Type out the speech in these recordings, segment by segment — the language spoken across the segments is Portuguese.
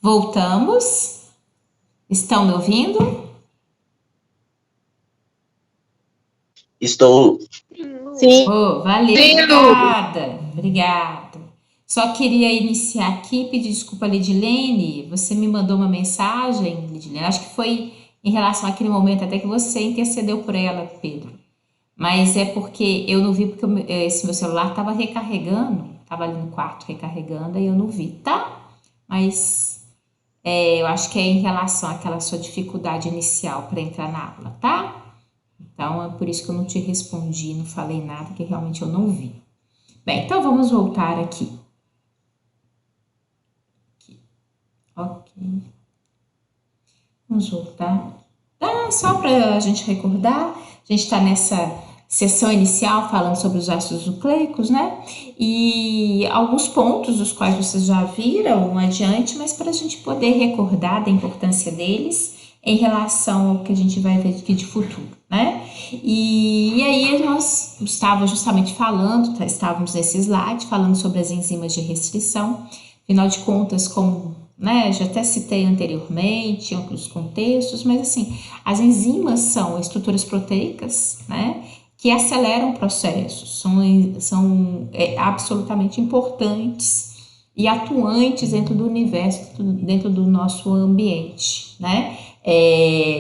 Voltamos. Estão me ouvindo? Estou. Sim. Oh, valeu, obrigada. Só queria iniciar aqui, pedir desculpa a Lidilene. Você me mandou uma mensagem, Lidilene. Acho que foi em relação àquele momento até que você intercedeu por ela, Pedro. Mas é porque eu não vi, porque esse meu celular estava recarregando, estava ali no quarto recarregando, e eu não vi, tá? Mas eu acho que é em relação àquela sua dificuldade inicial para entrar na aula, tá? Então, é por isso que eu não te respondi, não falei nada, que realmente eu não vi. Bem, então vamos voltar aqui. Ok. Vamos voltar. Só para a gente recordar, a gente está nessa sessão inicial falando sobre os ácidos nucleicos, né? E alguns pontos os quais vocês já viram adiante, mas para a gente poder recordar da importância deles em relação ao que a gente vai ver aqui de futuro, né? E aí nós estávamos justamente falando, estávamos nesse slide, falando sobre as enzimas de restrição. Afinal de contas, como já até citei anteriormente em outros contextos, mas assim, as enzimas são estruturas proteicas, né, que aceleram processos, são absolutamente importantes e atuantes dentro do universo, dentro do nosso ambiente, né,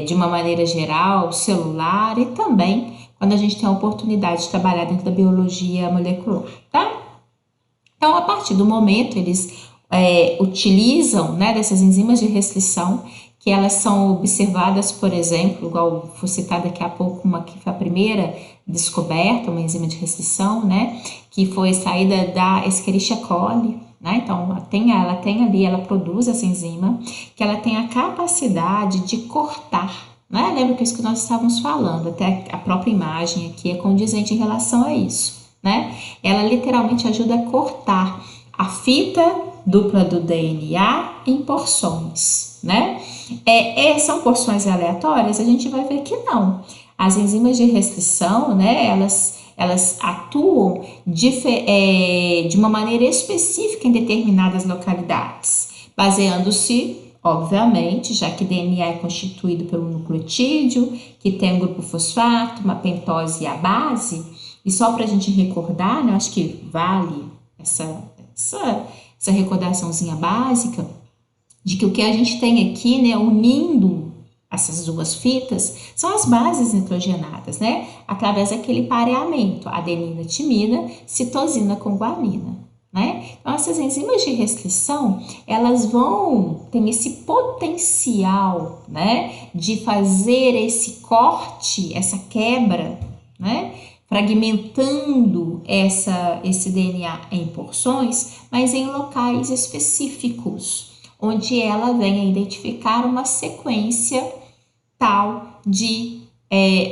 de uma maneira geral, celular e também quando a gente tem a oportunidade de trabalhar dentro da biologia molecular, tá? Então, a partir do momento, eles utilizam dessas enzimas de restrição, que elas são observadas, por exemplo, igual vou citar daqui a pouco, uma que foi a primeira descoberta, uma enzima de restrição, né, que foi saída da Escherichia coli, né, então ela tem ali, ela produz essa enzima, que ela tem a capacidade de cortar, né, lembra que é isso que nós estávamos falando, até a própria imagem aqui é condizente em relação a isso, né, ela literalmente ajuda a cortar a fita dupla do DNA em porções, né? São porções aleatórias? A gente vai ver que não. As enzimas de restrição, né, elas atuam de uma maneira específica em determinadas localidades, baseando-se, obviamente, já que DNA é constituído pelo nucleotídeo, que tem um grupo fosfato, uma pentose e a base, e só para a gente recordar, né, eu acho que vale essa recordaçãozinha básica de que o que a gente tem aqui, né, unindo essas duas fitas, são as bases nitrogenadas, né, através daquele pareamento, adenina, timina, citosina com guanina, né? Então, essas enzimas de restrição, elas tem esse potencial, né, de fazer esse corte, essa quebra, né, fragmentando esse DNA em porções, mas em locais específicos, onde ela vem a identificar uma sequência tal de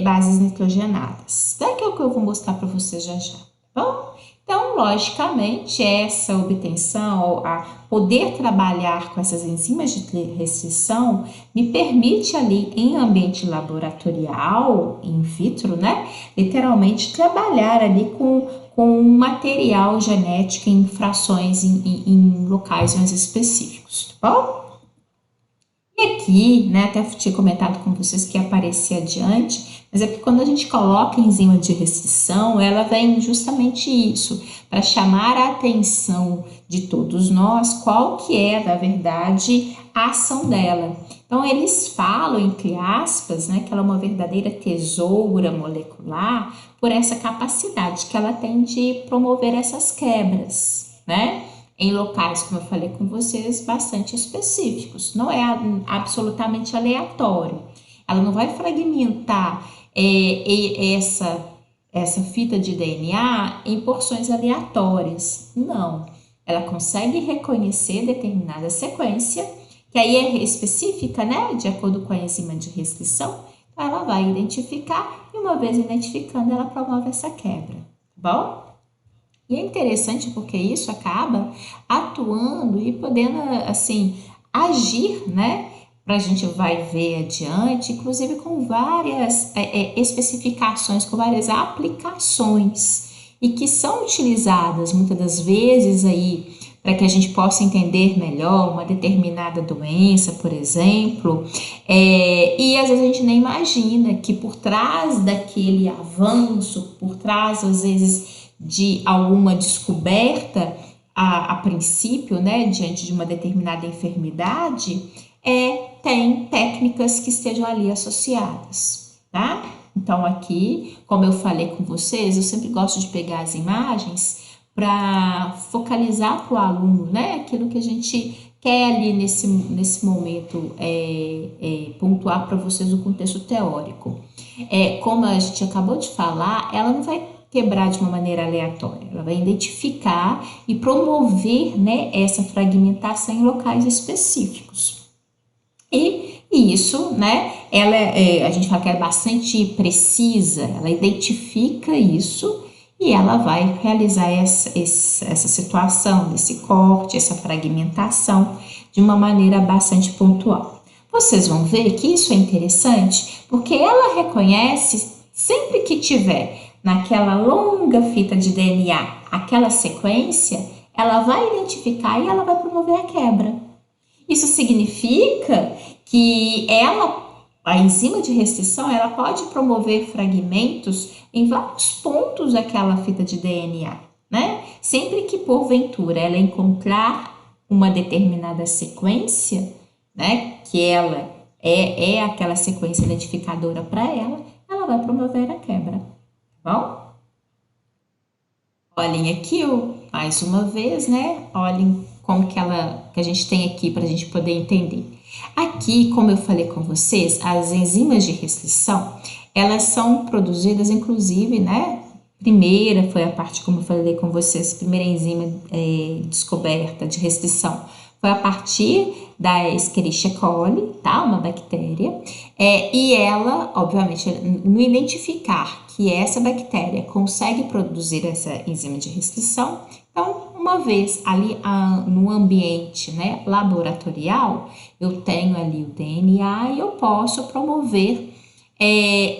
bases nitrogenadas. Daqui é o que eu vou mostrar para vocês já já. Bom, então, logicamente, essa obtenção, a poder trabalhar com essas enzimas de restrição, me permite ali em ambiente laboratorial, in vitro, né, literalmente trabalhar ali com material genético em frações, em locais mais específicos, tá bom? E aqui, né, até tinha comentado com vocês que ia aparecer adiante, mas é porque quando a gente coloca enzima de restrição, ela vem justamente isso, para chamar a atenção de todos nós qual que é, na verdade, a ação dela. Então, eles falam, entre aspas, né, que ela é uma verdadeira tesoura molecular por essa capacidade que ela tem de promover essas quebras, né? Em locais, como eu falei com vocês, bastante específicos. Não é absolutamente aleatório. Ela não vai fragmentar essa fita de DNA em porções aleatórias. Não. Ela consegue reconhecer determinada sequência, que aí é específica, né? De acordo com a enzima de restrição. Então, ela vai identificar e uma vez identificando, ela promove essa quebra. Tá bom? E é interessante porque isso acaba atuando e podendo, assim, agir, né? A gente vai ver adiante, inclusive com várias especificações, com várias aplicações e que são utilizadas muitas das vezes aí para que a gente possa entender melhor uma determinada doença, por exemplo. E às vezes a gente nem imagina que por trás daquele avanço, por trás às vezes de alguma descoberta, a princípio, né, diante de uma determinada enfermidade, tem técnicas que estejam ali associadas, tá? Então aqui, como eu falei com vocês, eu sempre gosto de pegar as imagens para focalizar para o aluno, né, aquilo que a gente quer ali nesse momento pontuar para vocês o contexto teórico. Como a gente acabou de falar, ela não vai quebrar de uma maneira aleatória, ela vai identificar e promover, né, essa fragmentação em locais específicos. E isso, né, a gente fala que é bastante precisa, ela identifica isso e ela vai realizar essa situação, desse corte, essa fragmentação de uma maneira bastante pontual. Vocês vão ver que isso é interessante porque ela reconhece sempre que tiver naquela longa fita de DNA aquela sequência, ela vai identificar e ela vai promover a quebra. Isso significa que a enzima de restrição, ela pode promover fragmentos em vários pontos daquela fita de DNA, né? Sempre que porventura ela encontrar uma determinada sequência, né, que ela é aquela sequência identificadora para ela vai promover a quebra, tá bom? Olhem aqui, mais uma vez, né? Olhem como que a gente tem aqui para a gente poder entender. Aqui, como eu falei com vocês, as enzimas de restrição, elas são produzidas, inclusive, né? Primeira foi a parte, como eu falei com vocês, primeira enzima descoberta de restrição foi a partir da Escherichia coli, tá? Uma bactéria, e ela, obviamente, no identificar que essa bactéria consegue produzir essa enzima de restrição, então, uma vez ali no ambiente, né, laboratorial, eu tenho ali o DNA e eu posso promover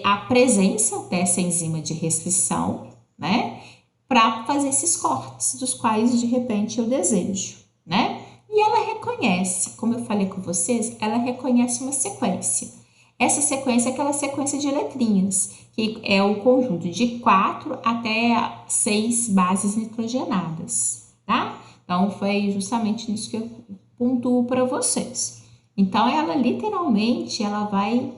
a presença dessa enzima de restrição, né, para fazer esses cortes dos quais de repente eu desejo, né? E ela reconhece, como eu falei com vocês, ela reconhece uma sequência. Essa sequência é aquela sequência de letrinhas, que é o conjunto de 4 até 6 bases nitrogenadas, tá? Então, foi justamente isso que eu pontuo para vocês. Então, ela literalmente, ela vai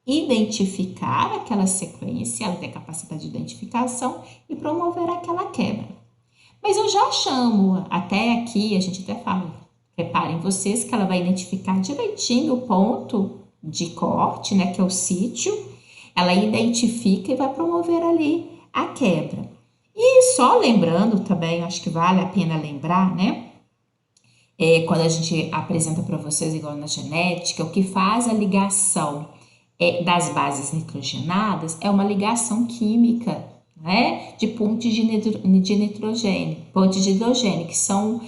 identificar aquela sequência, ela tem capacidade de identificação e promover aquela quebra. Mas eu já chamo, até aqui, a gente até fala, preparem vocês que ela vai identificar direitinho o ponto de corte, né, que é o sítio, ela identifica e vai promover ali a quebra. E só lembrando também, acho que vale a pena lembrar, né, quando a gente apresenta para vocês, igual na genética, o que faz a ligação das bases nitrogenadas é uma ligação química, né, de pontes de nitrogênio, pontes de hidrogênio, que são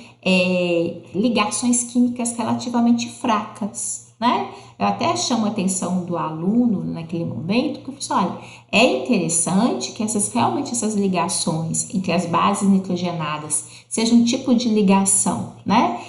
ligações químicas relativamente fracas, né? Eu até chamo a atenção do aluno naquele momento, que eu falo assim, olha, é interessante que realmente essas ligações entre as bases nitrogenadas sejam um tipo de ligação, né,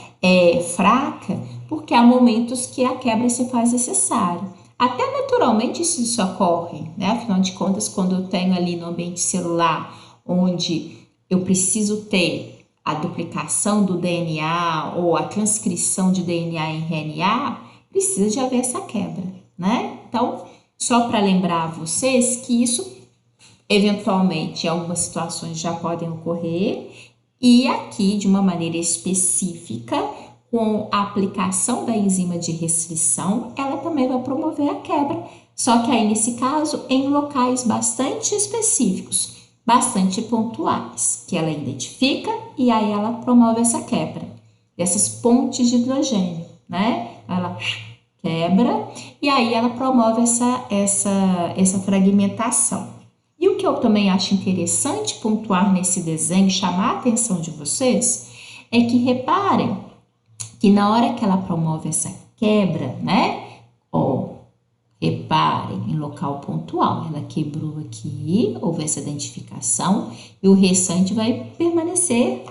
fraca, porque há momentos que a quebra se faz necessária. Até naturalmente isso ocorre, né? Afinal de contas, quando eu tenho ali no ambiente celular, onde eu preciso ter a duplicação do DNA ou a transcrição de DNA em RNA, precisa de haver essa quebra, né? Então, só para lembrar a vocês que isso, eventualmente, em algumas situações já podem ocorrer, e aqui, de uma maneira específica, com a aplicação da enzima de restrição, ela também vai promover a quebra, só que aí nesse caso em locais bastante específicos, bastante pontuais, que ela identifica e aí ela promove essa quebra dessas pontes de hidrogênio, né? Ela quebra e aí ela promove essa fragmentação. E o que eu também acho interessante pontuar nesse desenho, chamar a atenção de vocês, é que reparem que na hora que ela promove essa quebra, né? Reparem em local pontual, ela quebrou aqui, houve essa identificação e o restante vai permanecer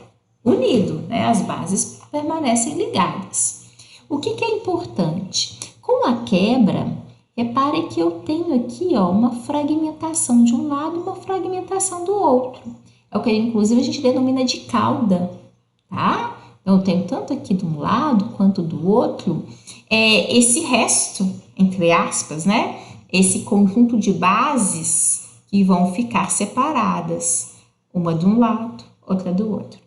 unido, né? As bases permanecem ligadas. O que é importante? Com a quebra, repare que eu tenho aqui uma fragmentação de um lado e uma fragmentação do outro. É o que, inclusive, a gente denomina de cauda, tá? Então, eu tenho tanto aqui de um lado quanto do outro, esse resto, entre aspas, né? Esse conjunto de bases que vão ficar separadas, uma de um lado, outra do outro.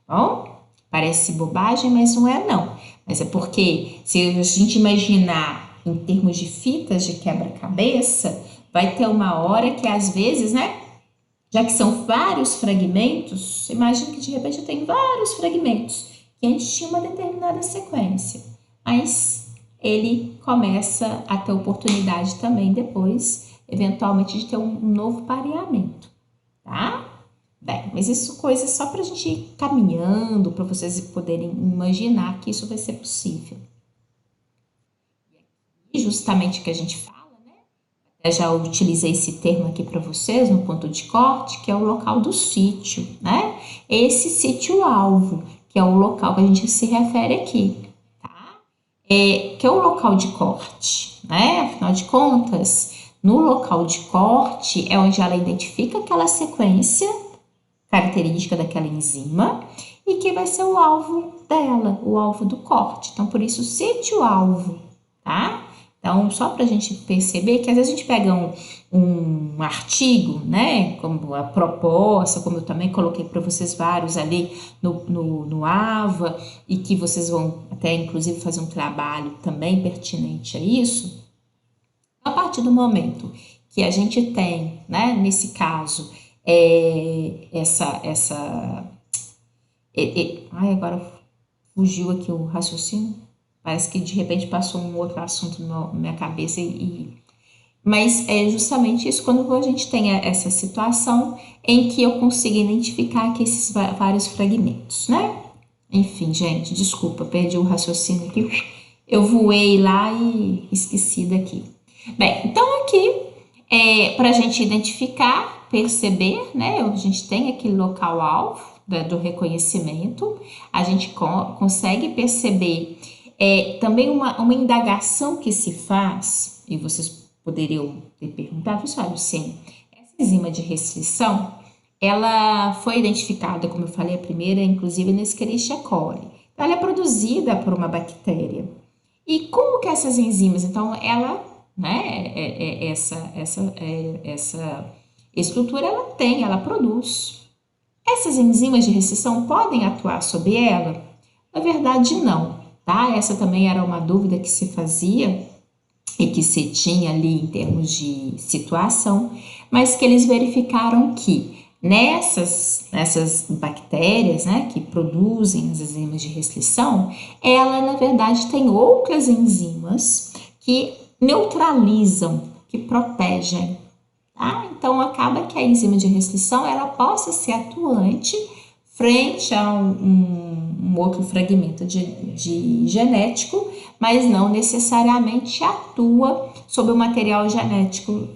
Tá bom? Parece bobagem, mas não é não. Mas é porque se a gente imaginar em termos de fitas de quebra-cabeça, vai ter uma hora que às vezes, né? Já que são vários fragmentos, imagina que de repente eu tenho vários fragmentos que antes tinha uma determinada sequência, mas ele começa a ter oportunidade também depois, eventualmente, de ter um novo pareamento, tá? Bem, mas isso coisa só para a gente ir caminhando, para vocês poderem imaginar que isso vai ser possível. E justamente o que a gente fala, eu já utilizei esse termo aqui para vocês no ponto de corte, que é o local do sítio, né? Esse sítio-alvo, que é o local que a gente se refere aqui, tá? Que é o local de corte, né? Afinal de contas, no local de corte é onde ela identifica aquela sequência característica daquela enzima e que vai ser o alvo dela, o alvo do corte. Então, por isso, sítio-alvo, tá? Então, só para a gente perceber que às vezes a gente pega um artigo, né, como a proposta, como eu também coloquei para vocês vários ali no AVA, e que vocês vão até inclusive fazer um trabalho também pertinente a isso. A partir do momento que a gente tem, né, nesse caso, ai, agora fugiu aqui o raciocínio. Parece que de repente passou um outro assunto na minha cabeça mas é justamente isso, quando a gente tem essa situação em que eu consigo identificar aqui esses vários fragmentos, né? Enfim, gente, desculpa, perdi o raciocínio aqui. Eu voei lá e esqueci daqui. Bem, então aqui, para a gente identificar, perceber, né? A gente tem aquele local-alvo do reconhecimento, a gente consegue perceber também uma indagação que se faz, e vocês poderiam ter perguntado, olha, sim, essa enzima de restrição, ela foi identificada, como eu falei, a primeira, inclusive, na Escherichia coli. Então, ela é produzida por uma bactéria. E como que essas enzimas, então, ela, né, essa estrutura, ela produz. Essas enzimas de restrição podem atuar sobre ela? Na verdade, não. Tá? Essa também era uma dúvida que se fazia e que se tinha ali em termos de situação, mas que eles verificaram que nessas bactérias, né, que produzem as enzimas de restrição, ela na verdade tem outras enzimas que neutralizam, que protegem. Tá? Então acaba que a enzima de restrição ela possa ser atuante frente a um outro fragmento de genético, mas não necessariamente atua sobre o material genético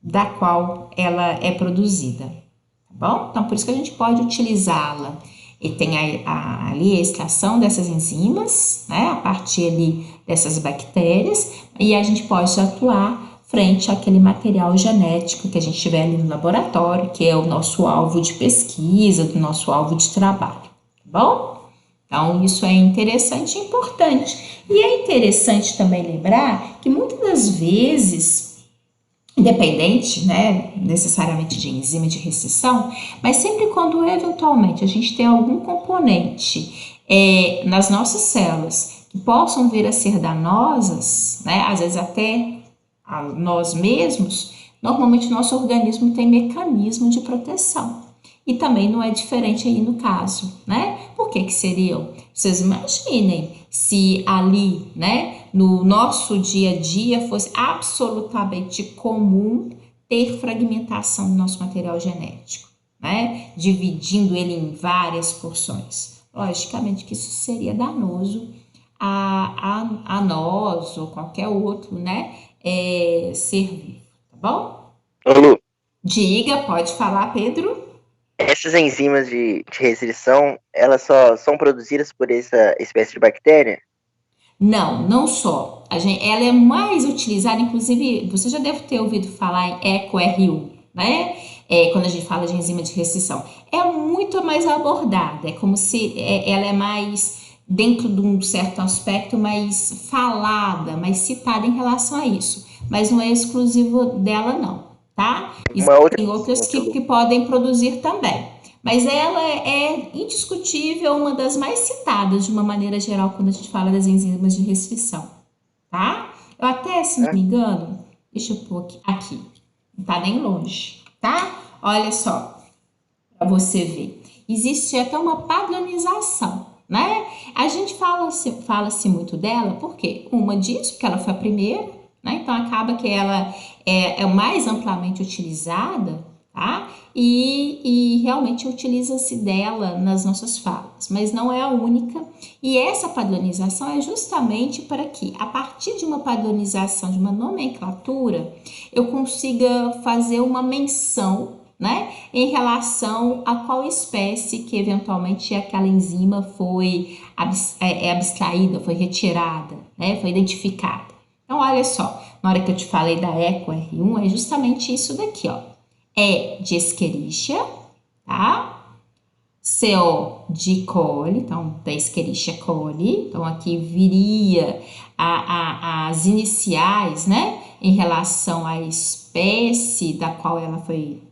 da qual ela é produzida, tá bom? Então, por isso que a gente pode utilizá-la. E tem ali a extração dessas enzimas, né, a partir ali dessas bactérias, e a gente pode atuar frente àquele material genético que a gente tiver ali no laboratório, que é o nosso alvo de pesquisa, do nosso alvo de trabalho, tá bom? Então, isso é interessante e importante. E é interessante também lembrar que muitas das vezes, independente, né, necessariamente de enzima de restrição, mas sempre quando eventualmente a gente tem algum componente nas nossas células que possam vir a ser danosas, né, às vezes até a nós mesmos, normalmente o nosso organismo tem mecanismo de proteção. E também não é diferente aí no caso, né? Por que seriam? Vocês imaginem se ali, né, no nosso dia a dia fosse absolutamente comum ter fragmentação do nosso material genético, né? Dividindo ele em várias porções. Logicamente que isso seria danoso a nós ou qualquer outro, né? Ser vivo, tá bom? Alô? Diga, pode falar, Pedro. Essas enzimas de restrição, elas só são produzidas por essa espécie de bactéria? Não, não só. Ela é mais utilizada, inclusive, você já deve ter ouvido falar em EcoR1, né? Quando a gente fala de enzima de restrição. É muito mais abordada, é como se ela é mais, dentro de um certo aspecto, mais falada, mais citada em relação a isso. Mas não é exclusivo dela, não, tá? Uma outra Existem outras pergunta, que Lu. podem produzir também. Mas ela é indiscutível uma das mais citadas de uma maneira geral quando a gente fala das enzimas de restrição, tá? Eu até, se não Ah, me engano, deixa eu pôr aqui, não tá nem longe, tá? Olha só, para você ver. Existe até uma padronização, né? A gente fala-se muito dela, porque uma disso, porque ela foi a primeira, né? Então acaba que ela é mais amplamente utilizada, tá? E realmente utiliza-se dela nas nossas falas, mas não é a única. E essa padronização é justamente para que, a partir de uma padronização, de uma nomenclatura, eu consiga fazer uma menção, né, em relação a qual espécie que eventualmente aquela enzima foi abstraída, foi retirada, né, foi identificada. Então, olha só, na hora que eu te falei da EcoR1, é justamente isso daqui, ó. E de Escherichia, tá? CO de coli, então da Escherichia coli, então aqui viria as iniciais, né, em relação à espécie da qual ela foi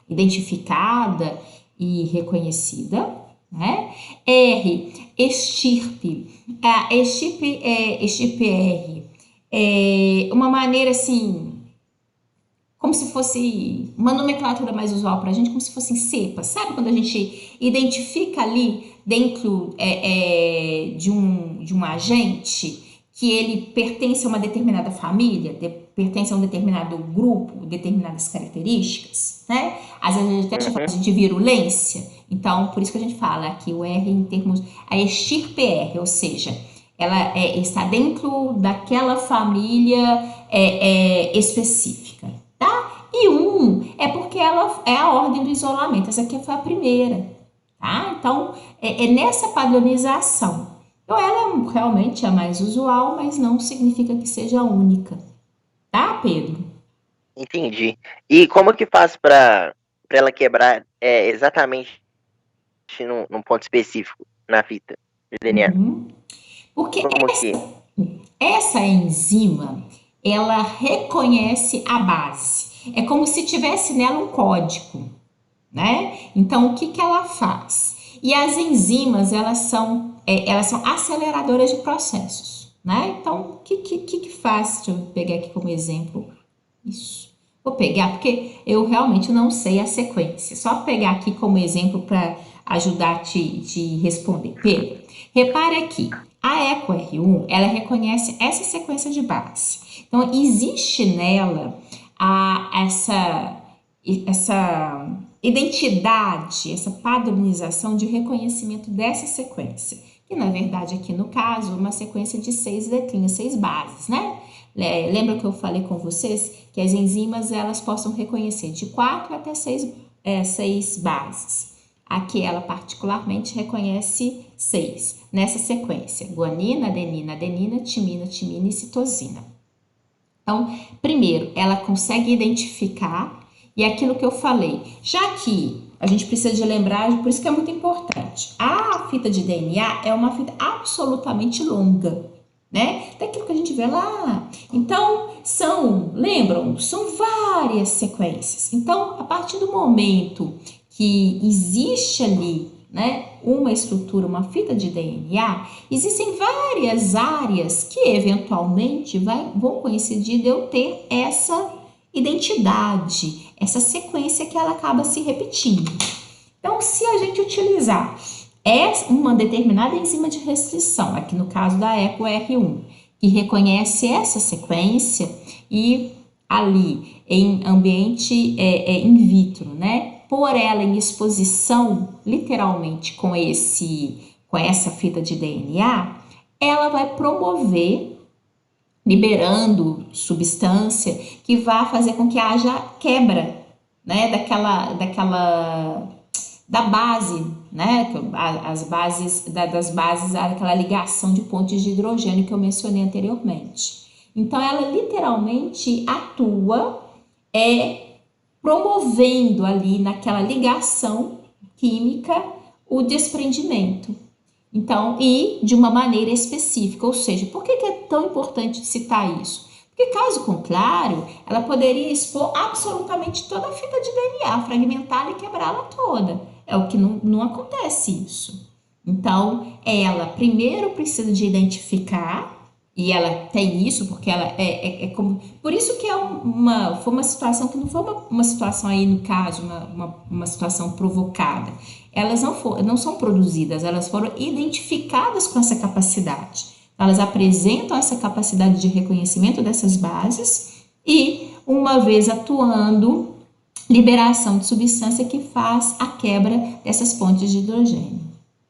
identificada e reconhecida, né? R, estirpe. A estirpe R é uma maneira assim, como se fosse uma nomenclatura mais usual para a gente, como se fossem cepas. Sabe quando a gente identifica ali dentro de um agente que ele pertence a uma determinada família, pertence a um determinado grupo, determinadas características, né? Às vezes a gente até chama de virulência. Então, por isso que a gente fala aqui o R em termos... A estirpe R, ou seja, ela está dentro daquela família específica. E é porque ela é a ordem do isolamento. Essa aqui foi a primeira, tá? Então, é nessa padronização. Então, ela realmente é a mais usual, mas não significa que seja a única, tá, Pedro? entendi. E como que faz para ela quebrar exatamente num ponto específico na fita de DNA? Porque Como que? essa enzima, ela reconhece a base. É como se tivesse nela um código, né? Então, o que que ela faz? E as enzimas, elas são aceleradoras de processos, né? Então, o que faz? Deixa eu pegar aqui como exemplo isso. Vou pegar, porque eu realmente não sei a sequência. Só pegar aqui como exemplo para ajudar a te responder. Pedro, repare aqui. A EcoR1, ela reconhece essa sequência de base. Então, existe nela essa identidade, essa padronização de reconhecimento dessa sequência. Que, na verdade, aqui no caso, uma sequência de 6 letrinhas, 6 bases, né? Lembra que eu falei com vocês que as enzimas elas possam reconhecer de 4 até 6 bases. Aqui ela particularmente reconhece 6 nessa sequência: guanina, adenina, adenina, timina, timina e citosina. Então, primeiro, ela consegue identificar, e é aquilo que eu falei, já que a gente precisa de lembrar, por isso que é muito importante, a fita de DNA é uma fita absolutamente longa, né? Daquilo que a gente vê lá. Então, lembram? São várias sequências. Então, a partir do momento que existe ali, né, uma estrutura, uma fita de DNA, existem várias áreas que eventualmente vão coincidir de eu ter essa identidade, essa sequência que ela acaba se repetindo. Então, se a gente utilizar uma determinada enzima de restrição, aqui no caso da EcoR1, que reconhece essa sequência e ali em ambiente in vitro, né? Por ela em exposição, literalmente, com essa fita de DNA, ela vai promover, liberando substância que vai fazer com que haja quebra, né, da base, né, as bases, das bases, aquela ligação de pontes de hidrogênio que eu mencionei anteriormente. Então, ela literalmente atua promovendo ali naquela ligação química o desprendimento. Então, e de uma maneira específica, ou seja, por que é tão importante citar isso? Porque caso contrário, ela poderia expor absolutamente toda a fita de DNA, fragmentá-la e quebrá-la toda. É o que não acontece isso. Então, ela primeiro precisa de identificar, e ela tem isso, porque ela é como. Por isso que foi uma situação que não foi uma situação aí, no caso, uma situação provocada. Elas não são produzidas, elas foram identificadas com essa capacidade. Elas apresentam essa capacidade de reconhecimento dessas bases e, uma vez atuando, liberação de substância que faz a quebra dessas pontes de hidrogênio,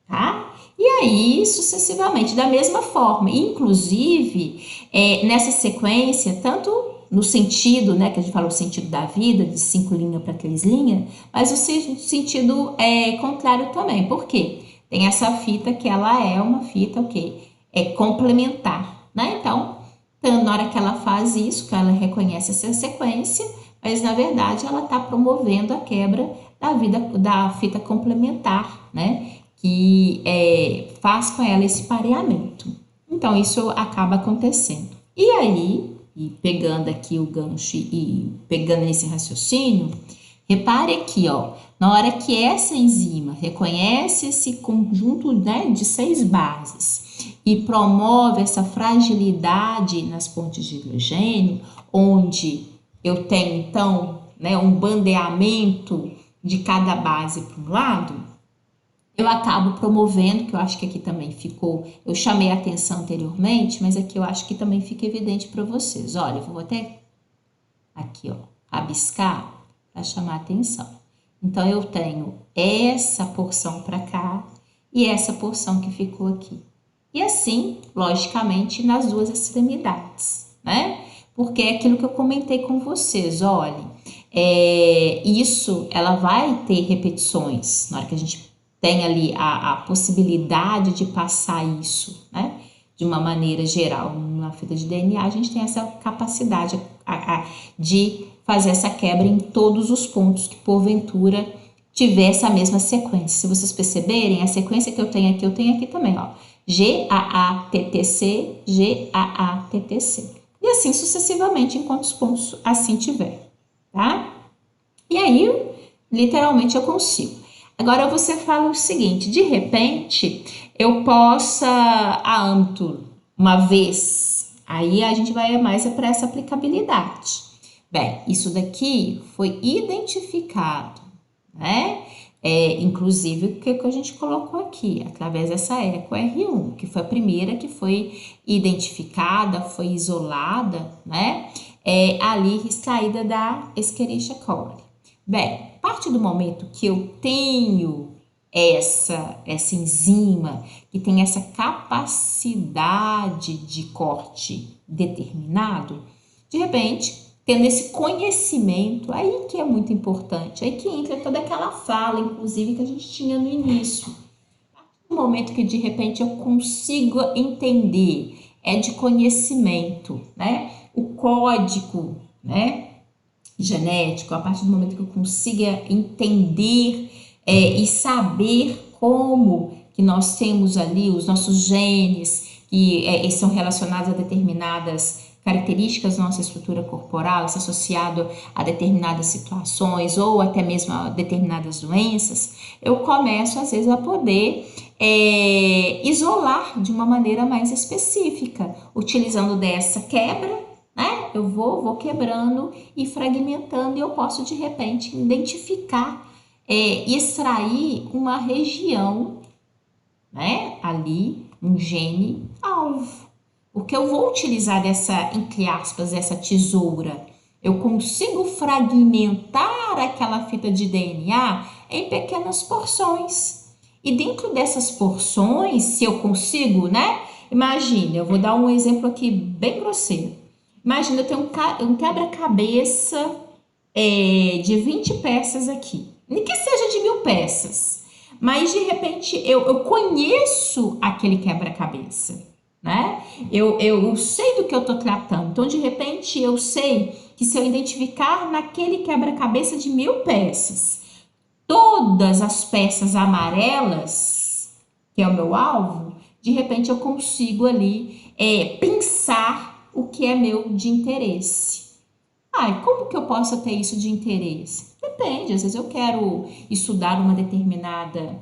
tá? E aí, sucessivamente, da mesma forma, inclusive, nessa sequência, tanto no sentido, né, que a gente fala o sentido da vida, de 5 linhas para 3 linhas, mas o sentido contrário também. Por quê? Tem essa fita que ela é uma fita, complementar, né? Então, na hora que ela faz isso, que ela reconhece essa sequência, mas na verdade ela está promovendo a quebra da fita complementar, né? Que faz com ela esse pareamento. Então, isso acaba acontecendo. E aí, pegando aqui o gancho e pegando nesse raciocínio, repare aqui, ó, na hora que essa enzima reconhece esse conjunto, né, de 6 bases e promove essa fragilidade nas pontes de hidrogênio, onde eu tenho, então, né, um bandeamento de cada base para um lado, eu acabo promovendo, que eu acho que aqui também ficou, eu chamei a atenção anteriormente, mas aqui eu acho que também fica evidente para vocês. Olha, eu vou até aqui, ó, rabiscar para chamar a atenção. Então, eu tenho essa porção para cá e essa porção que ficou aqui. E assim, logicamente, nas duas extremidades, né? Porque é aquilo que eu comentei com vocês, olha, isso, ela vai ter repetições na hora que a gente tem ali a possibilidade de passar isso, né? De uma maneira geral, na fita de DNA, a gente tem essa capacidade de fazer essa quebra em todos os pontos que, porventura, tiver essa mesma sequência. Se vocês perceberem, a sequência que eu tenho aqui também, ó. GAATTC, GAATTC. E assim sucessivamente, em quantos pontos assim tiver, tá? E aí, literalmente, eu consigo. Agora, você fala o seguinte, de repente, eu possa, a âmbito, uma vez, aí a gente vai mais para essa aplicabilidade. Bem, isso daqui foi identificado, né? Inclusive, o que a gente colocou aqui, através dessa Eco R1, que foi a primeira que foi identificada, foi isolada, né? Ali extraída da Escherichia coli. Bem, a partir do momento que eu tenho essa enzima, que tem essa capacidade de corte determinado, de repente, tendo esse conhecimento, aí que é muito importante, aí que entra toda aquela fala, inclusive, que a gente tinha no início. A partir do momento que, de repente, eu consigo entender, de conhecimento, né? O código, né? Genético, a partir do momento que eu consiga entender e saber como que nós temos ali os nossos genes que são relacionados a determinadas características da nossa estrutura corporal, isso associado a determinadas situações ou até mesmo a determinadas doenças, eu começo às vezes a poder isolar de uma maneira mais específica, utilizando dessa quebra, né? Eu vou quebrando e fragmentando e eu posso de repente identificar e extrair uma região, né? Ali, um gene alvo. Porque eu vou utilizar entre aspas, essa tesoura. Eu consigo fragmentar aquela fita de DNA em pequenas porções. E dentro dessas porções, se eu consigo, né? Imagina, eu vou dar um exemplo aqui bem grosseiro. Imagina, eu tenho um quebra-cabeça de 20 peças aqui, nem que seja de 1000 peças, mas de repente eu conheço aquele quebra-cabeça, né? Eu sei do que eu estou tratando, então de repente eu sei que se eu identificar naquele quebra-cabeça de 1000 peças, todas as peças amarelas, que é o meu alvo, de repente eu consigo ali pensar o que é meu de interesse. Como que eu posso ter isso de interesse? Depende, às vezes eu quero estudar uma determinada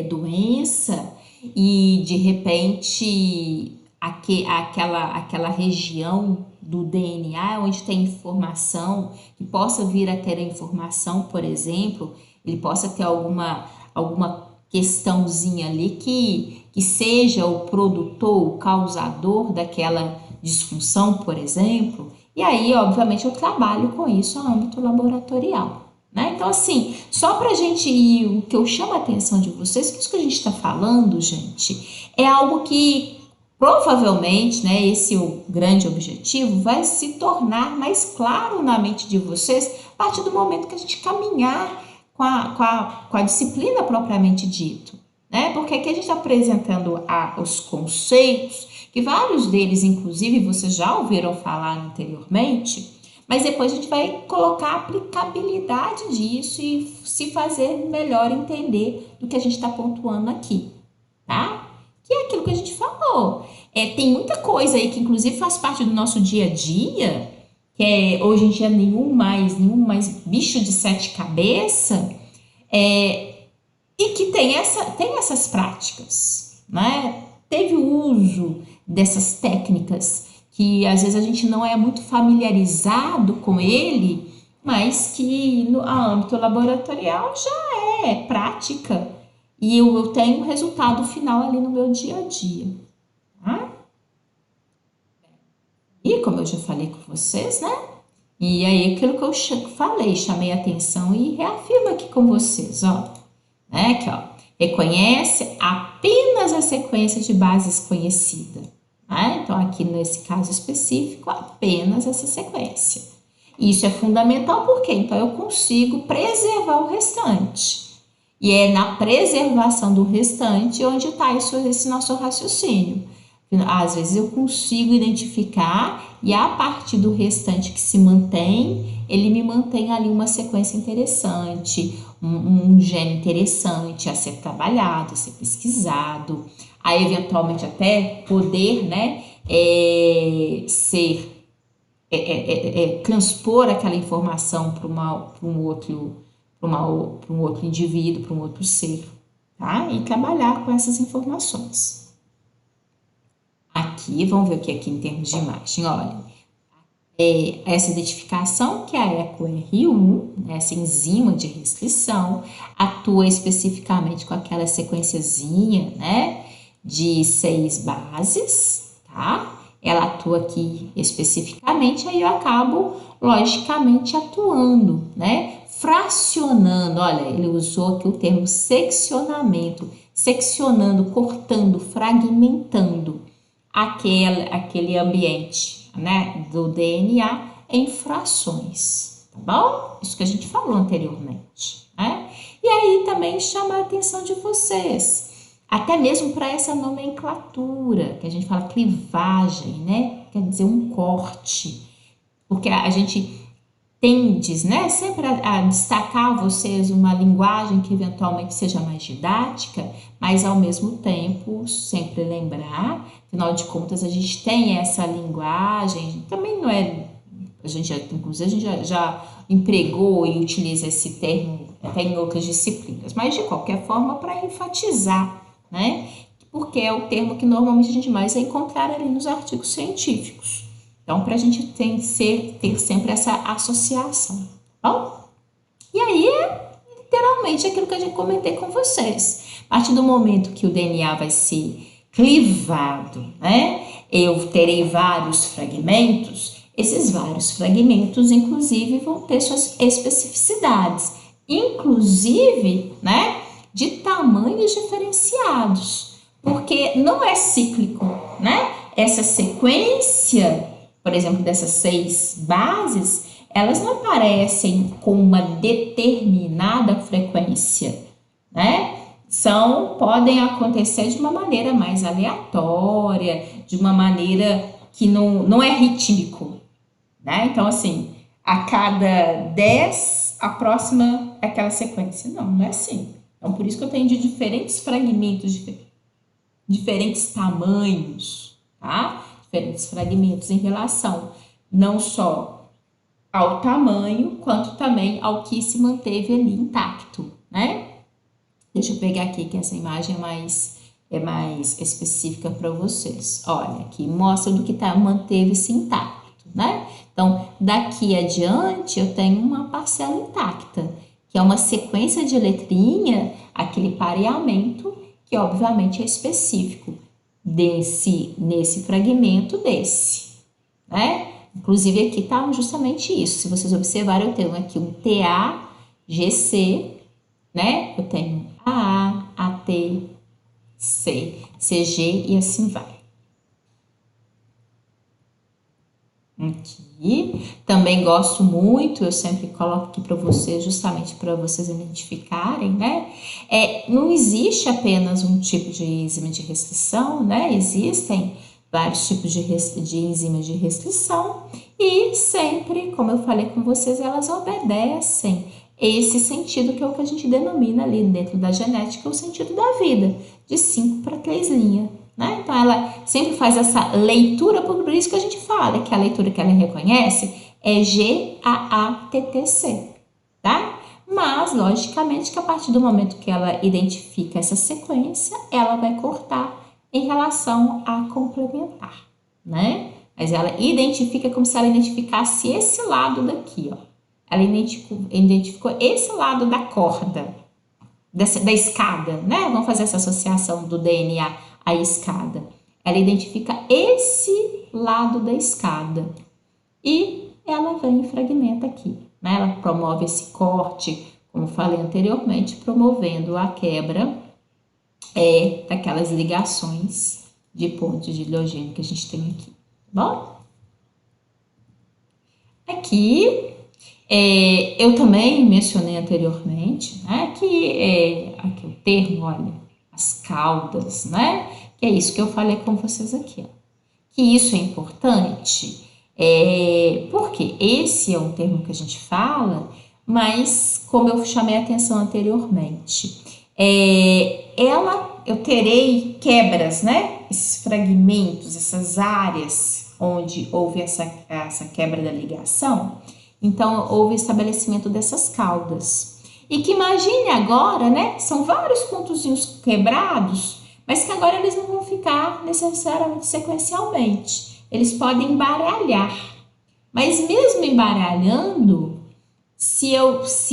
doença e de repente aquela região do DNA onde tem informação, que possa vir a ter a informação, por exemplo, ele possa ter alguma questãozinha ali que seja o produtor, o causador daquela disfunção, por exemplo, e aí, obviamente, eu trabalho com isso no âmbito laboratorial. Né? Então, assim, só para a gente ir, o que eu chamo a atenção de vocês, que isso que a gente está falando, gente, é algo que provavelmente, né, esse é o grande objetivo, vai se tornar mais claro na mente de vocês a partir do momento que a gente caminhar com a disciplina propriamente dito. Né? Porque aqui a gente está apresentando os conceitos, que vários deles, inclusive, vocês já ouviram falar anteriormente, mas depois a gente vai colocar a aplicabilidade disso e se fazer melhor entender do que a gente está pontuando aqui, tá? Que é aquilo que a gente falou. Tem muita coisa aí que inclusive faz parte do nosso dia a dia, que hoje em dia nenhum mais bicho de 7 cabeças, e que tem essas práticas, né? Teve o uso dessas técnicas que às vezes a gente não é muito familiarizado com ele, mas que no âmbito laboratorial já é prática e eu tenho um resultado final ali no meu dia a dia. Tá? E como eu já falei com vocês, né? E aí aquilo que eu falei, chamei a atenção e reafirmo aqui com vocês, ó. Né? Aqui, ó. Reconhece apenas a sequência de bases conhecida. Né? Então, aqui nesse caso específico, apenas essa sequência. Isso é fundamental porque então eu consigo preservar o restante. E é na preservação do restante onde está esse nosso raciocínio. Às vezes eu consigo identificar e a partir do restante que se mantém, ele me mantém ali uma sequência interessante, um gene interessante a ser trabalhado, a ser pesquisado, a eventualmente até poder, né, transpor aquela informação para um outro indivíduo, para um outro ser, tá? E trabalhar com essas informações. Aqui, vamos ver o que aqui em termos de imagem, olha. Essa identificação, que é a EcoR1, essa enzima de restrição, atua especificamente com aquela sequenciazinha, né, de 6 bases, tá? Ela atua aqui especificamente, aí eu acabo, logicamente, atuando, né? Fracionando, olha, ele usou aqui o termo seccionamento, seccionando, cortando, fragmentando aquele ambiente, né, do DNA em frações, tá bom? Isso que a gente falou anteriormente, né? E aí também chama a atenção de vocês, até mesmo para essa nomenclatura, que a gente fala clivagem, né? Quer dizer um corte, porque a gente tende, né, sempre a destacar a vocês uma linguagem que eventualmente seja mais didática, mas ao mesmo tempo sempre lembrar, afinal de contas a gente tem essa linguagem, também não é, inclusive a gente já empregou e utiliza esse termo até em outras disciplinas, mas de qualquer forma para enfatizar, né, porque é o termo que normalmente a gente mais vai encontrar ali nos artigos científicos. Então, para a gente ter sempre essa associação, tá bom? E aí, literalmente, aquilo que a gente comentei com vocês. A partir do momento que o DNA vai ser clivado, né? Eu terei vários fragmentos. Esses vários fragmentos, inclusive, vão ter suas especificidades. Inclusive, né? De tamanhos diferenciados. Porque não é cíclico, né? Essa sequência, por exemplo, dessas 6 bases, elas não aparecem com uma determinada frequência, né? Podem acontecer de uma maneira mais aleatória, de uma maneira que não é rítmico, né? Então, assim, a cada 10, a próxima é aquela sequência. Não é assim. Então, por isso que eu tenho de diferentes fragmentos, diferentes tamanhos, tá? Diferentes fragmentos em relação não só ao tamanho, quanto também ao que se manteve ali intacto, né? Deixa eu pegar aqui que essa imagem é mais específica para vocês. Olha, aqui mostra do que manteve-se intacto, né? Então, daqui adiante eu tenho uma parcela intacta, que é uma sequência de letrinha, aquele pareamento, que obviamente é específico nesse fragmento desse, né? Inclusive aqui tá justamente isso. Se vocês observarem, eu tenho aqui um TA, GC, né? Eu tenho AA, AT, C, CG e assim vai. Aqui, também gosto muito, eu sempre coloco aqui para vocês, justamente para vocês identificarem, né? Não existe apenas um tipo de enzima de restrição, né? Existem vários tipos de enzimas de restrição e sempre, como eu falei com vocês, elas obedecem esse sentido que é o que a gente denomina ali dentro da genética, o sentido da vida, de 5 para 3 linhas. Né? Então, ela sempre faz essa leitura, por isso que a gente fala que a leitura que ela reconhece é GAATTC, tá? Mas, logicamente, que a partir do momento que ela identifica essa sequência, ela vai cortar em relação a complementar, né? Mas ela identifica como se ela identificasse esse lado daqui, ó. Ela identificou esse lado da corda, da escada, né? Vamos fazer essa associação do DNA à escada. Ela identifica esse lado da escada e ela vem e fragmenta aqui, né? Ela promove esse corte, como falei anteriormente, promovendo a quebra daquelas ligações de pontos de hidrogênio que a gente tem aqui, tá bom? Aqui eu também mencionei anteriormente, né, que aqui o termo, olha, as caudas, né, que é isso que eu falei com vocês aqui, ó, que isso é importante, porque esse é um termo que a gente fala, mas como eu chamei a atenção anteriormente, eu terei quebras, né, esses fragmentos, essas áreas onde houve essa quebra da ligação. Então, houve estabelecimento dessas caudas. E que imagine agora, né? São vários pontozinhos quebrados, mas que agora eles não vão ficar necessariamente sequencialmente. Eles podem embaralhar. Mas mesmo embaralhando, se elas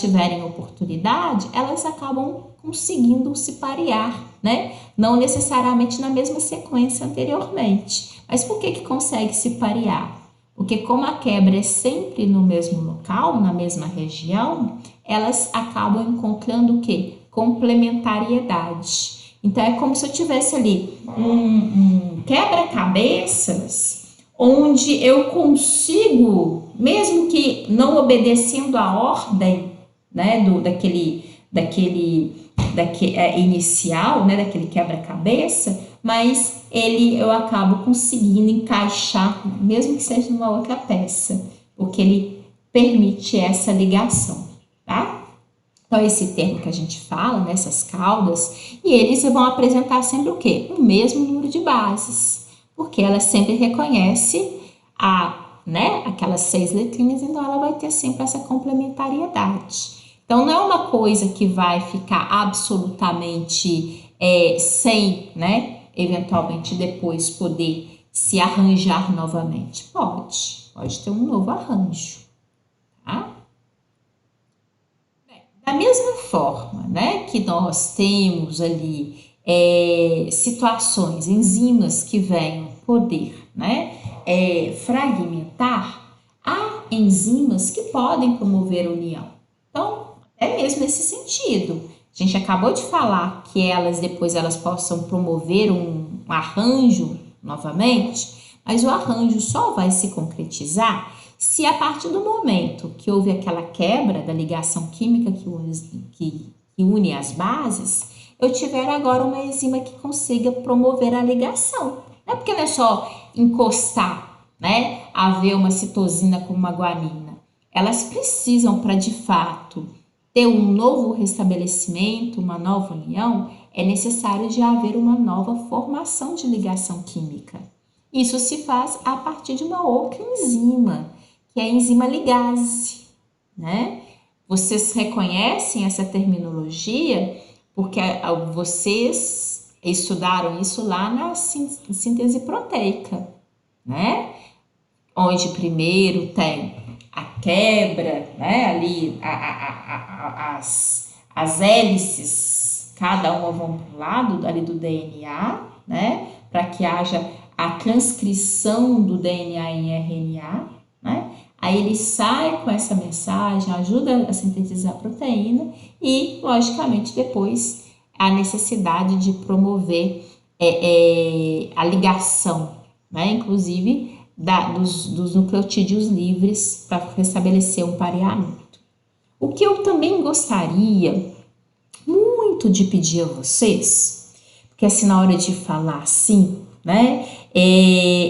tiverem oportunidade, elas acabam conseguindo se parear, né? Não necessariamente na mesma sequência anteriormente. Mas por que consegue se parear? Porque como a quebra é sempre no mesmo local, na mesma região, elas acabam encontrando o quê? Complementariedade. Então, é como se eu tivesse ali um quebra-cabeças, onde eu consigo, mesmo que não obedecendo a ordem, né, inicial, né, daquele quebra-cabeça, mas eu acabo conseguindo encaixar, mesmo que seja numa outra peça, porque ele permite essa ligação, tá? Então, esse termo que a gente fala, né, essas caudas, e eles vão apresentar sempre o quê? O mesmo número de bases, porque ela sempre reconhece aquelas 6 letrinhas, então ela vai ter sempre essa complementariedade. Então, não é uma coisa que vai ficar absolutamente sem, né? Eventualmente depois poder se arranjar novamente. Pode ter um novo arranjo, tá? Da mesma forma, né, que nós temos ali situações, enzimas que venham poder, né, fragmentar, há enzimas que podem promover união. Então, é mesmo nesse sentido. A gente acabou de falar que depois elas possam promover um arranjo novamente, mas o arranjo só vai se concretizar Se a partir do momento que houve aquela quebra da ligação química que une as bases, eu tiver agora uma enzima que consiga promover a ligação. Não é porque não é só encostar, né, haver uma citosina com uma guanina. Elas precisam, para de fato ter um novo restabelecimento, uma nova união, é necessário de haver uma nova formação de ligação química. Isso se faz a partir de uma outra enzima, que é a enzima ligase, né? Vocês reconhecem essa terminologia porque vocês estudaram isso lá na síntese proteica, né? Onde primeiro tem a quebra, né? Ali as hélices, cada uma vão para o lado ali do DNA, né? Para que haja a transcrição do DNA em RNA, né? Aí ele sai com essa mensagem, ajuda a sintetizar a proteína e, logicamente, depois a necessidade de promover a ligação, né? Inclusive dos nucleotídeos livres para restabelecer um pareamento. O que eu também gostaria muito de pedir a vocês, porque assim na hora de falar assim, né?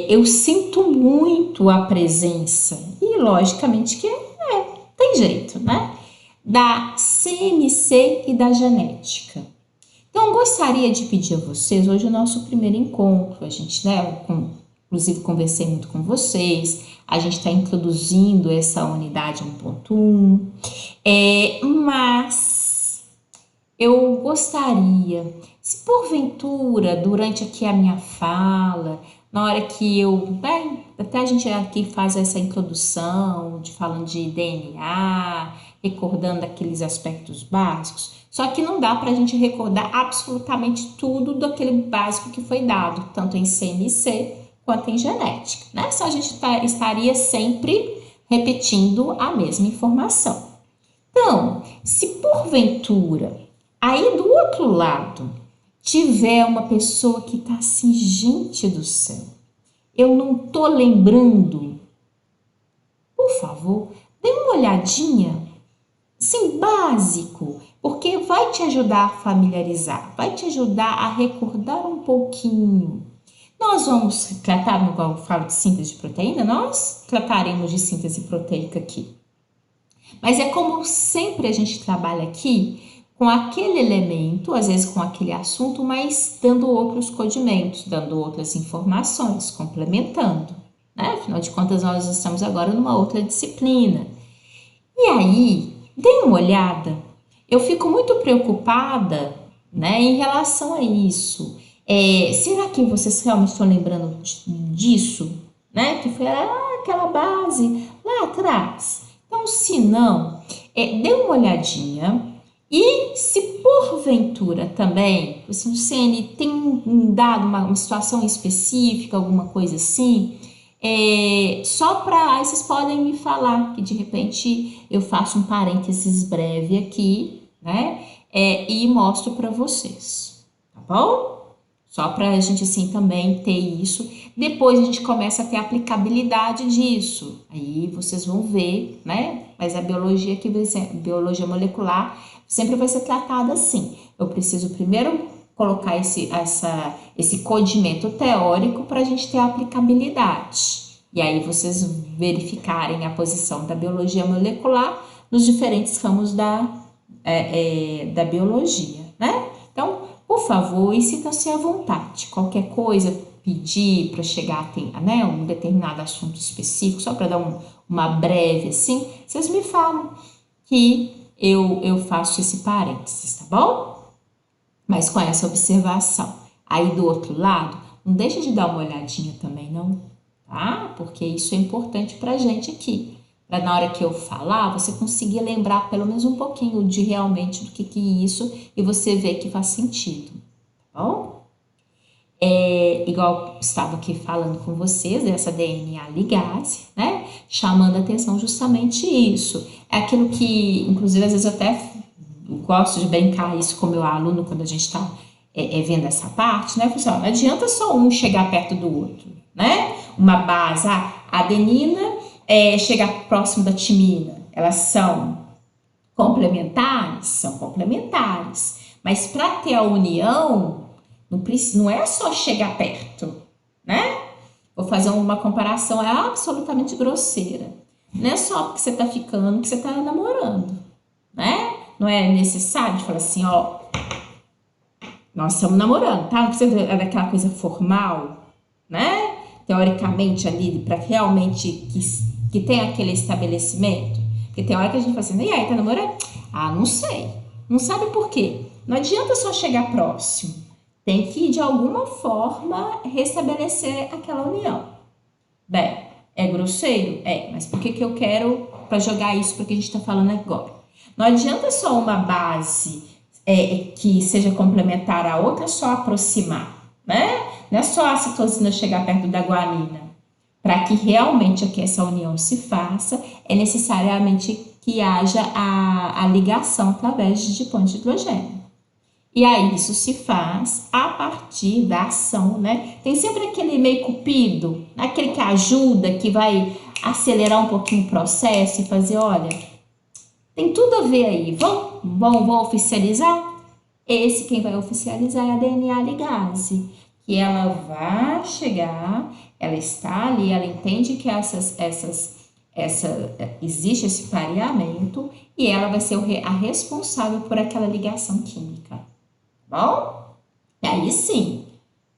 Eu sinto muito a presença, e logicamente que tem jeito, né? Da CMC e da genética. Então, gostaria de pedir a vocês, hoje é o nosso primeiro encontro, a gente, né, inclusive conversei muito com vocês, a gente está introduzindo essa unidade 1.1, mas eu gostaria, se porventura, durante aqui a minha fala, na hora que até a gente aqui faz essa introdução, falando de DNA, recordando aqueles aspectos básicos, só que não dá para a gente recordar absolutamente tudo daquele básico que foi dado, tanto em CMC quanto em genética, né? Só a gente estaria sempre repetindo a mesma informação. Então, se porventura, aí do outro lado, tiver uma pessoa que tá assim, gente do céu, eu não tô lembrando, por favor, dê uma olhadinha, assim, básico, porque vai te ajudar a familiarizar, vai te ajudar a recordar um pouquinho. Nós vamos tratar, igual eu falo de síntese de proteína, nós trataremos de síntese proteica aqui. Mas é como sempre a gente trabalha aqui, com aquele elemento, às vezes com aquele assunto, mas dando outros condimentos, dando outras informações, complementando, né? Afinal de contas, nós estamos agora numa outra disciplina. E aí, dê uma olhada. Eu fico muito preocupada, né, em relação a isso. Será que vocês realmente estão lembrando disso? Né? Que foi aquela base lá atrás. Então, se não, dê uma olhadinha. E se porventura também, se o CN tem dado uma situação específica, alguma coisa assim, só para vocês podem me falar, que de repente eu faço um parênteses breve aqui, né? E mostro para vocês, tá bom? Só para a gente assim também ter isso. Depois a gente começa a ter a aplicabilidade disso. Aí vocês vão ver, né? Mas a biologia aqui, biologia molecular, sempre vai ser tratada assim. Eu preciso primeiro colocar esse condimento teórico para a gente ter a aplicabilidade. E aí vocês verificarem a posição da biologia molecular nos diferentes ramos da biologia, né? Então, por favor, e sintam-se à vontade. Qualquer coisa, pedir para chegar a né, um determinado assunto específico, só para dar uma breve assim, vocês me falam que eu faço esse parênteses, tá bom? Mas com essa observação. Aí do outro lado, não deixa de dar uma olhadinha também, não, tá? Porque isso é importante pra gente aqui. Para na hora que eu falar, você conseguir lembrar pelo menos um pouquinho de realmente do que é isso e você ver que faz sentido, tá bom? Igual estava aqui falando com vocês, essa DNA ligase, né? Chamando a atenção justamente isso. É aquilo que, inclusive, às vezes eu até gosto de brincar isso com o meu aluno quando a gente está vendo essa parte, né? Eu falo assim, não adianta só um chegar perto do outro, né? Uma base, a adenina chegar próximo da timina, elas são complementares? São complementares. Mas para ter a união, não é só chegar perto, né? Vou fazer uma comparação absolutamente grosseira. Não é só porque você está ficando que você está namorando, né? Não é necessário de falar assim, ó, nós estamos namorando, tá? Não precisa daquela coisa formal, né? Teoricamente ali, para realmente que tenha aquele estabelecimento. Porque tem hora que a gente fala assim, e aí, tá namorando? Ah, não sei. Não sabe por quê? Não adianta só chegar próximo. Tem que, de alguma forma, restabelecer aquela união. Bem, é grosseiro? É, mas por que eu quero para jogar isso para que a gente está falando agora? Não adianta só uma base que seja complementar à outra, só aproximar, né? Não é só a citosina chegar perto da guanina. Para que realmente aqui essa união se faça, é necessariamente que haja a ligação através de ponte de hidrogênio. E aí isso se faz a partir da ação, né? Tem sempre aquele meio cupido, aquele que ajuda, que vai acelerar um pouquinho o processo e fazer, olha, tem tudo a ver aí, vão oficializar? Esse quem vai oficializar é a DNA ligase, que ela vai chegar, ela está ali, ela entende que existe esse pareamento e ela vai ser a responsável por aquela ligação química. Bom? E aí sim,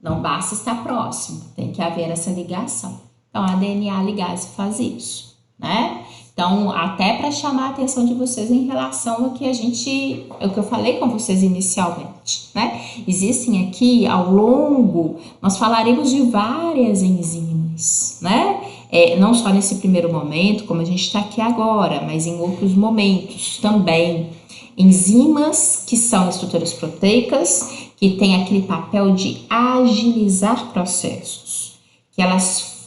não basta estar próximo, tem que haver essa ligação. Então, a DNA ligase faz isso, né? Então, até para chamar a atenção de vocês em relação ao que o que eu falei com vocês inicialmente, né? Existem aqui, ao longo, nós falaremos de várias enzimas, né? Não só nesse primeiro momento, como a gente está aqui agora, mas em outros momentos também. Enzimas que são estruturas proteicas, que têm aquele papel de agilizar processos, que elas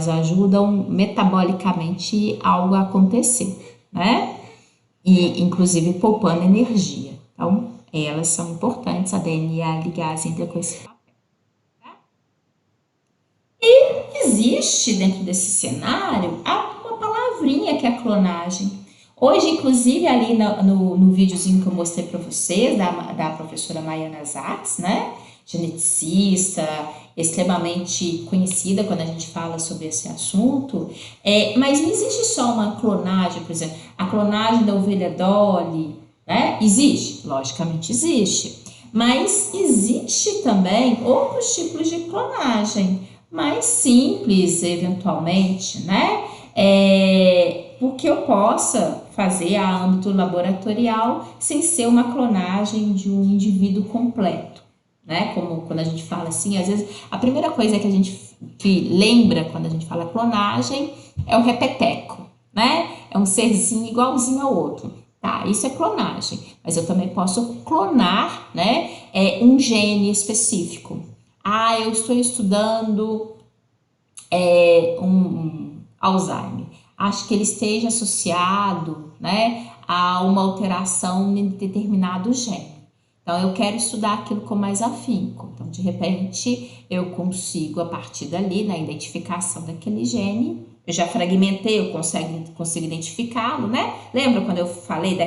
ajudam metabolicamente algo a acontecer, né? E inclusive poupando energia. Então, elas são importantes, a DNA ligase entra com esse papel. Tá? E existe dentro desse cenário uma palavrinha que é a clonagem. Hoje, inclusive, ali no videozinho que eu mostrei para vocês, da professora Maiana Zatz, né? Geneticista, extremamente conhecida quando a gente fala sobre esse assunto, mas não existe só uma clonagem, por exemplo, a clonagem da ovelha Dolly, né? Existe? Logicamente existe, mas existe também outros tipos de clonagem, mais simples, eventualmente, né? Porque eu possa fazer a âmbito laboratorial sem ser uma clonagem de um indivíduo completo, né? Como quando a gente fala assim, às vezes a primeira coisa que a gente lembra quando a gente fala clonagem é o repeteco, né? É um serzinho igualzinho ao outro. Tá, isso é clonagem, mas eu também posso clonar, né? Um gene específico. Ah, eu estou estudando um Alzheimer. Acho que ele esteja associado, né, a uma alteração em determinado gene. Então, eu quero estudar aquilo com mais afinco. Então, de repente, eu consigo, a partir dali, na identificação daquele gene, eu já fragmentei, eu consigo identificá-lo, né? Lembra quando eu falei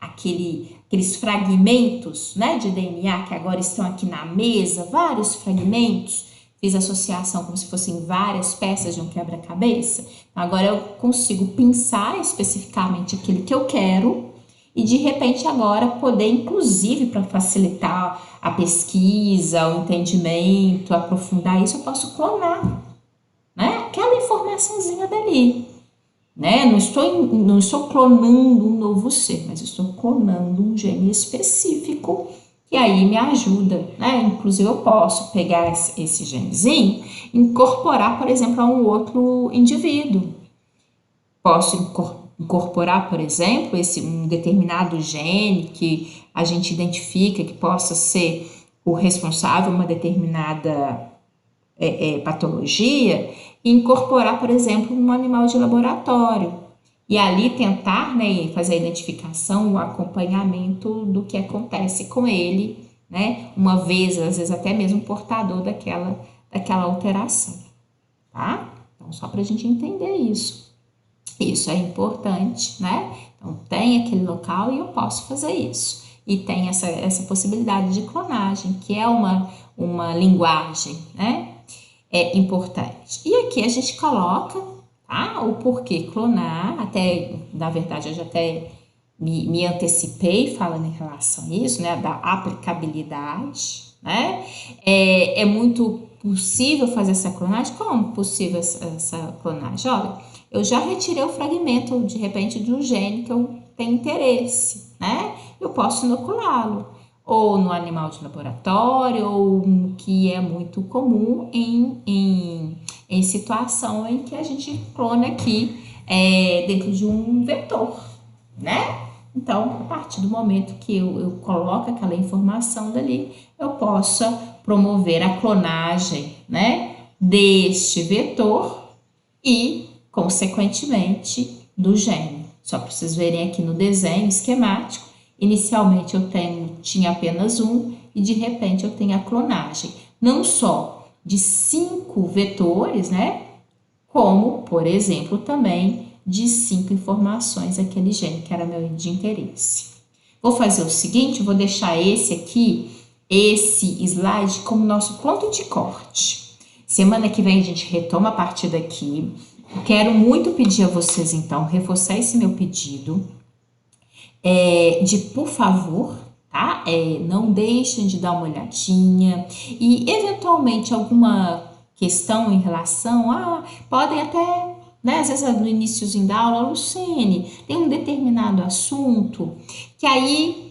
aqueles fragmentos, né, de DNA que agora estão aqui na mesa, vários fragmentos? Fiz associação como se fossem várias peças de um quebra-cabeça. Agora eu consigo pensar especificamente aquilo que eu quero e de repente agora poder, inclusive para facilitar a pesquisa, o entendimento, aprofundar isso, eu posso clonar, né? Aquela informaçãozinha dali, né? Não estou clonando um novo ser, mas estou clonando um gene específico que aí me ajuda, né? Inclusive eu posso pegar esse genezinho e incorporar, por exemplo, a um outro indivíduo. Posso incorporar, por exemplo, um determinado gene que a gente identifica que possa ser o responsável por uma determinada patologia e incorporar, por exemplo, um animal de laboratório. E ali tentar, né, fazer a identificação, o acompanhamento do que acontece com ele, né, uma vez, às vezes até mesmo portador daquela alteração, tá? Então, Então, só para a gente entender isso. Isso é importante, né? Então, tem aquele local e eu posso fazer isso. E tem essa possibilidade de clonagem, que é uma linguagem, né? É importante. E aqui a gente coloca, tá? O porquê clonar, até, na verdade, eu já até me antecipei falando em relação a isso, né? Da aplicabilidade, né? É muito possível fazer essa clonagem? Como possível essa clonagem? Olha, eu já retirei o fragmento, de repente, de um gene que eu tenho interesse, né? Eu posso inoculá-lo, ou no animal de laboratório, ou um que é muito comum em situação em que a gente clona aqui dentro de um vetor, né? Então, a partir do momento que eu coloco aquela informação dali, eu possa promover a clonagem, né, deste vetor e, consequentemente, do gene. Só para vocês verem aqui no desenho esquemático, inicialmente eu tinha apenas um e de repente eu tenho a clonagem, não só de 5 vetores, né, como, por exemplo, também de 5 informações daquele gene que era meu de interesse. Vou fazer o seguinte, vou deixar esse slide como nosso ponto de corte. Semana que vem a gente retoma a partir daqui. Quero muito pedir a vocês, então, reforçar esse meu pedido de, por favor, tá? Não deixem de dar uma olhadinha e, eventualmente, alguma questão em relação, podem até, né, às vezes no iniciozinho da aula, Luciene, tem um determinado assunto que aí,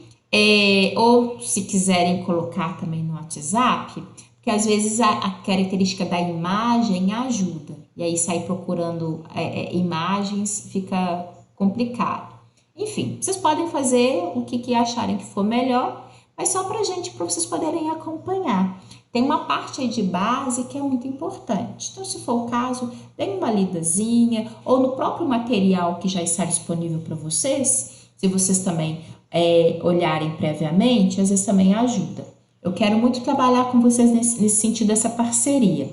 ou se quiserem colocar também no WhatsApp, porque às vezes a característica da imagem ajuda, e aí sair procurando imagens fica complicado. Enfim, vocês podem fazer o que acharem que for melhor, mas só para vocês poderem acompanhar. Tem uma parte aí de base que é muito importante. Então, se for o caso, deem uma lidazinha, ou no próprio material que já está disponível para vocês, se vocês também olharem previamente, às vezes também ajuda. Eu quero muito trabalhar com vocês nesse sentido dessa parceria,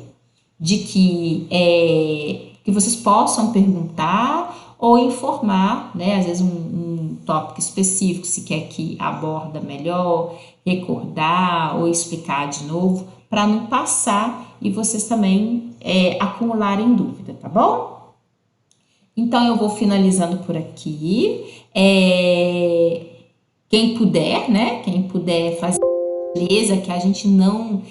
de que vocês possam perguntar ou informar, né? Às vezes um tópico específico, se quer que aborda melhor, recordar ou explicar de novo, para não passar e vocês também acumularem dúvida, tá bom? Então, eu vou finalizando por aqui. Quem puder, né? Quem puder fazer beleza, que a gente não,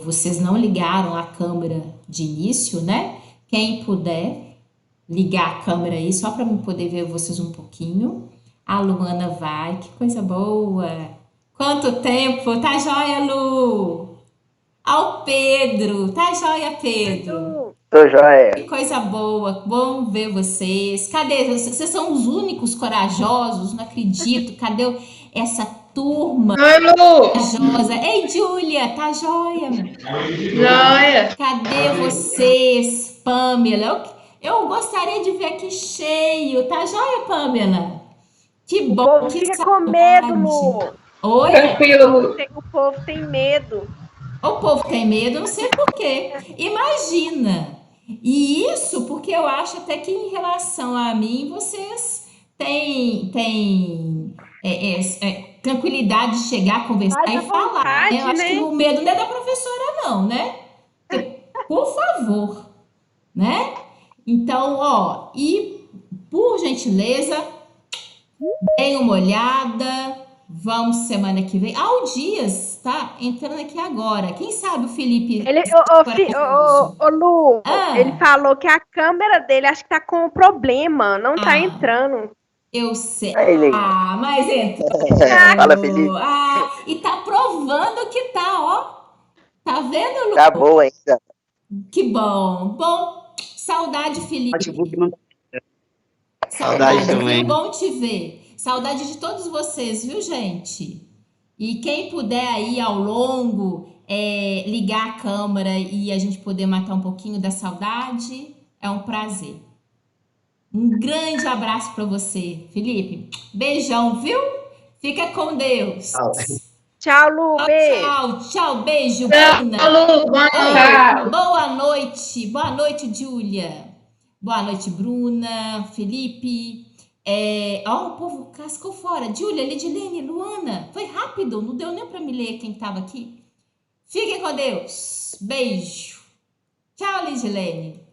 vocês não ligaram a câmera de início, né? Quem puder ligar a câmera aí, só para eu poder ver vocês um pouquinho. A Luana vai, que coisa boa! Quanto tempo! Tá joia, Lu? Ao Pedro, tá joia, Pedro? Tô joia. Que coisa boa, bom ver vocês. Cadê? Vocês são os únicos corajosos, não acredito. Cadê essa turma Oi, Lu! corajosa? Ei, Júlia, tá joia? Joia! Cadê vocês, Pamela? Eu gostaria de ver aqui cheio. Tá joia, Pamela? Que O bom, povo que fica com saudade. medo, Lu. Oi? Tranquilo, Lu. O povo tem medo. O povo tem medo, não sei por quê. Imagina. E isso porque eu acho até que em relação a mim, vocês têm tranquilidade de chegar, conversar Mais e à falar, né? vontade, Eu acho que né? o medo não é da professora, não, né? Porque, por favor, né? Então, ó, e por gentileza, deem uma olhada. Vamos semana que vem. O Dias tá entrando aqui agora. Quem sabe o Felipe Ele, corajoso. Lu, ele Ah, falou que a câmera dele acho que tá com um problema, não tá ah, entrando. eu sei. Aí, Lei. Mas entrou. Fala, Felipe. E tá provando que tá, ó. Tá vendo, Lu? Tá boa ainda. Que bom. Bom, saudade, Felipe. Notebook não. Saudade Saudade também. viu? Bom te ver. Saudade de todos vocês, viu, gente? E quem puder aí ao longo ligar a câmera e a gente poder matar um pouquinho da saudade, é um prazer. Um grande abraço para você, Felipe. Beijão, viu? Fica com Deus. Tchau. Tchau, Lu. Beijo. Tchau, beijo, Tchau, Bruna. Lu. Boa noite. Boa noite, Júlia. Boa noite, Bruna, Felipe. O povo cascou fora. Júlia, Lidilene, Luana. Foi rápido, não deu nem para me ler quem estava aqui. Fiquem com Deus. Beijo. Tchau, Lidilene.